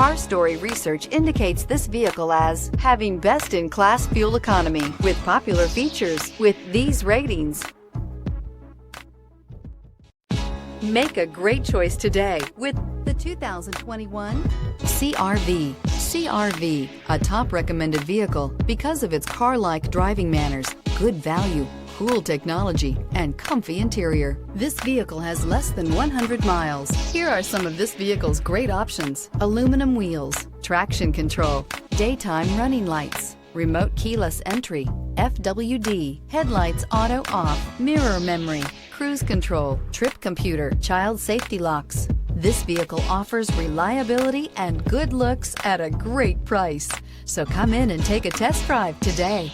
Car Story research indicates this vehicle as having best-in-class fuel economy with popular features with these ratings. Make a great choice today with the 2021 CR-V. CR-V, a top recommended vehicle because of its car-like driving manners, good value, cool technology, and comfy interior. This vehicle has less than 100 miles. Here are some of this vehicle's great options: aluminum wheels, traction control, daytime running lights, remote keyless entry, FWD, headlights auto off, mirror memory, cruise control, trip computer, child safety locks. This vehicle offers reliability and good looks at a great price. So come in and take a test drive today.